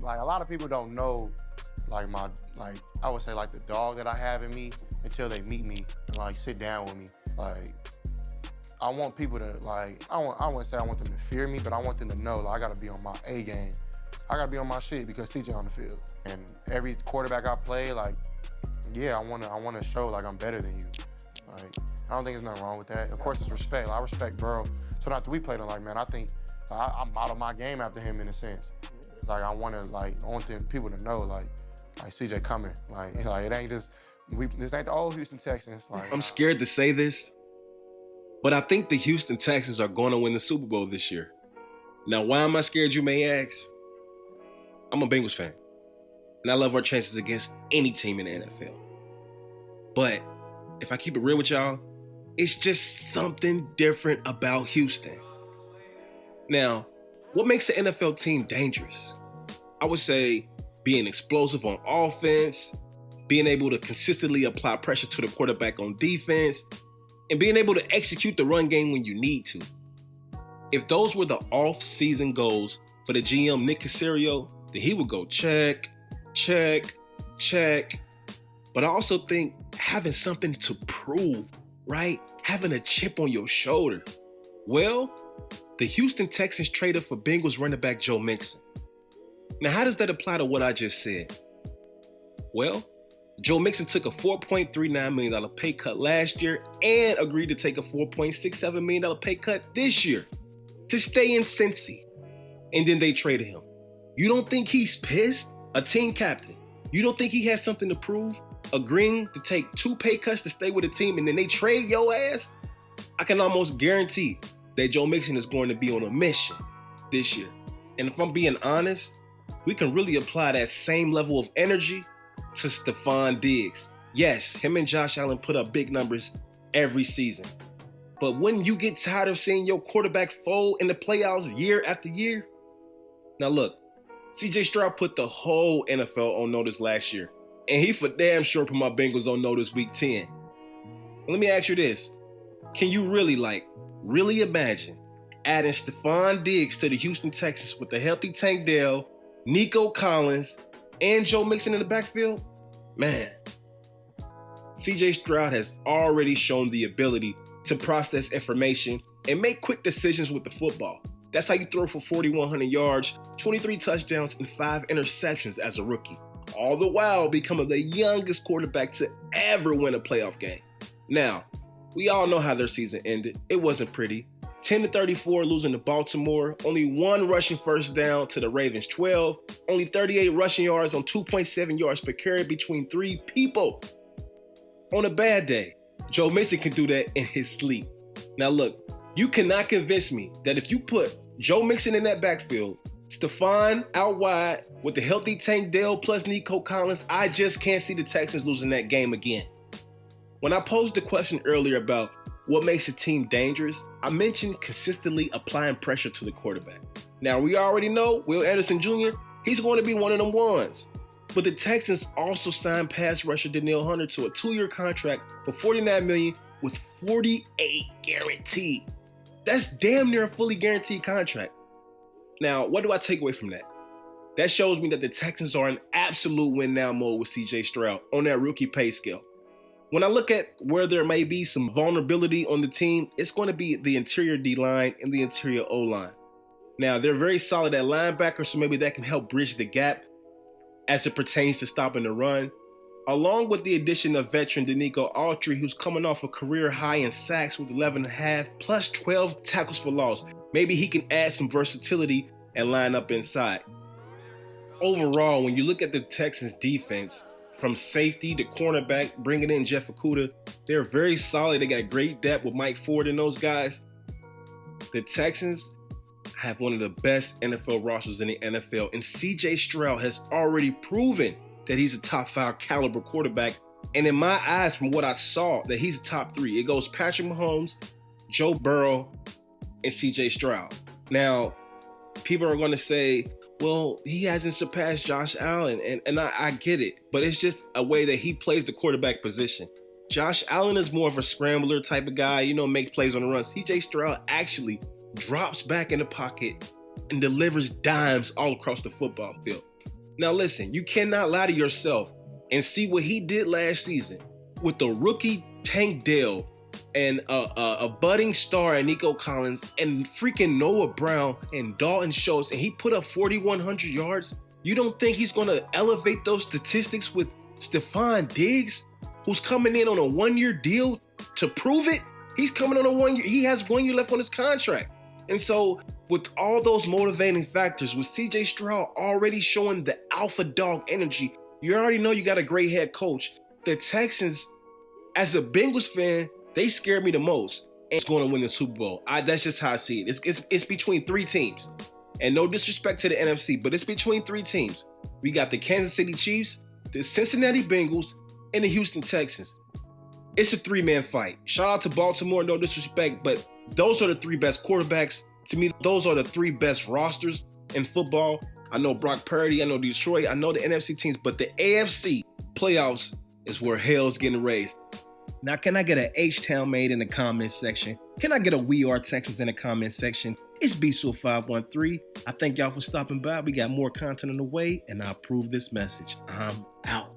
Like a lot of people don't know, like I would say like the dog that I have in me until they meet me and like sit down with me. Like I want people to like, I wouldn't say I want them to fear me, but I want them to know like I gotta be on my A game. I gotta be on my shit because CJ on the field. And every quarterback I play, like, yeah, I wanna show like I'm better than you. Like, I don't think there's nothing wrong with that. Of course, it's respect. Like, I respect Burrow. So after we played, I'm like, man, I think I model my game after him in a sense. Like, I want them people to know, like CJ coming. Like it ain't just this ain't the old Houston Texans. Like, I'm scared to say this, but I think the Houston Texans are going to win the Super Bowl this year. Now, why am I scared, you may ask? I'm a Bengals fan, and I love our chances against any team in the NFL. But if I keep it real with y'all, it's just something different about Houston. Now, what makes the NFL team dangerous? I would say being explosive on offense, being able to consistently apply pressure to the quarterback on defense, and being able to execute the run game when you need to. If those were the off-season goals for the GM Nick Caserio, then he would go check, check, check. But I also think having something to prove, right? Having a chip on your shoulder. Well, the Houston Texans traded for Bengals running back Joe Mixon. Now, how does that apply to what I just said? Well, Joe Mixon took a $4.39 million pay cut last year and agreed to take a $4.67 million pay cut this year to stay in Cincy. And then they traded him. You don't think he's pissed? A team captain. You don't think he has something to prove? Agreeing to take 2 pay cuts to stay with the team and then they trade your ass? I can almost guarantee that Joe Mixon is going to be on a mission this year. And if I'm being honest, we can really apply that same level of energy to Stephon Diggs. Yes, him and Josh Allen put up big numbers every season. But wouldn't you get tired of seeing your quarterback fold in the playoffs year after year? Now look, CJ Stroud put the whole NFL on notice last year. And he for damn sure put my Bengals on notice week 10. Let me ask you this. Can you really imagine adding Stephon Diggs to the Houston Texans with a healthy Tank Dell, Nico Collins, and Joe Mixon in the backfield? Man, CJ Stroud has already shown the ability to process information and make quick decisions with the football. That's how you throw for 4,100 yards, 23 touchdowns, and 5 interceptions as a rookie. All the while becoming the youngest quarterback to ever win a playoff game. Now, we all know how their season ended. It wasn't pretty. 10-34 losing to Baltimore, only 1 rushing first down to the Ravens 12, only 38 rushing yards on 2.7 yards per carry between 3 people. On a bad day, Joe Mixon can do that in his sleep. Now look, you cannot convince me that if you put Joe Mixon in that backfield, Stephon out wide with the healthy Tank Dell plus Nico Collins, I just can't see the Texans losing that game again. When I posed the question earlier about what makes a team dangerous, I mentioned consistently applying pressure to the quarterback. Now, we already know Will Anderson Jr., he's going to be one of them ones. But the Texans also signed pass rusher Danielle Hunter to a 2-year contract for $49 million with $48 guaranteed. That's damn near a fully guaranteed contract. Now, what do I take away from that? That shows me that the Texans are in absolute win-now mode with CJ Stroud on that rookie pay scale. When I look at where there may be some vulnerability on the team, it's going to be the interior D-line and the interior O-line. Now, they're very solid at linebacker, so maybe that can help bridge the gap as it pertains to stopping the run, along with the addition of veteran Danico Autry, who's coming off a career high in sacks with 11.5 plus 12 tackles for loss. Maybe he can add some versatility and line up inside. Overall, when you look at the Texans defense, from safety to cornerback, bringing in Jeff Okudah, they're very solid. They got great depth with Mike Ford and those guys. The Texans have one of the best NFL rosters in the NFL, and CJ Stroud has already proven that he's a top 5 caliber quarterback. And in my eyes, from what I saw, that he's a top 3. It goes Patrick Mahomes, Joe Burrow, and CJ Stroud. Now, people are going to say, well, he hasn't surpassed Josh Allen, and I get it, but it's just a way that he plays the quarterback position. Josh Allen is more of a scrambler type of guy, make plays on the run. CJ Stroud actually drops back in the pocket and delivers dimes all across the football field. Now listen, you cannot lie to yourself and see what he did last season with the rookie Tank Dell and a budding star in Nico Collins and freaking Noah Brown and Dalton Schultz, and he put up 4,100 yards. You don't think he's going to elevate those statistics with Stephon Diggs, who's coming in on a 1-year deal to prove it? He's coming on a 1 year. He has 1 year left on his contract. And so with all those motivating factors, with CJ Stroud already showing the alpha dog energy, you already know you got a great head coach. The Texans, as a Bengals fan, they scare me the most. And it's going to win the Super Bowl. That's just how I see it. It's between 3 teams. And no disrespect to the NFC, but it's between 3 teams. We got the Kansas City Chiefs, the Cincinnati Bengals, and the Houston Texans. It's a 3-man fight. Shout out to Baltimore, no disrespect, but those are the 3 best quarterbacks. To me, those are the 3 best rosters in football. I know Brock Purdy, I know Detroit, I know the NFC teams, but the AFC playoffs is where hell's getting raised. Now, can I get an H-Town made in the comments section? Can I get a We Are Texas in the comments section? It's B-Soul513. I thank y'all for stopping by. We got more content on the way, and I approve this message. I'm out.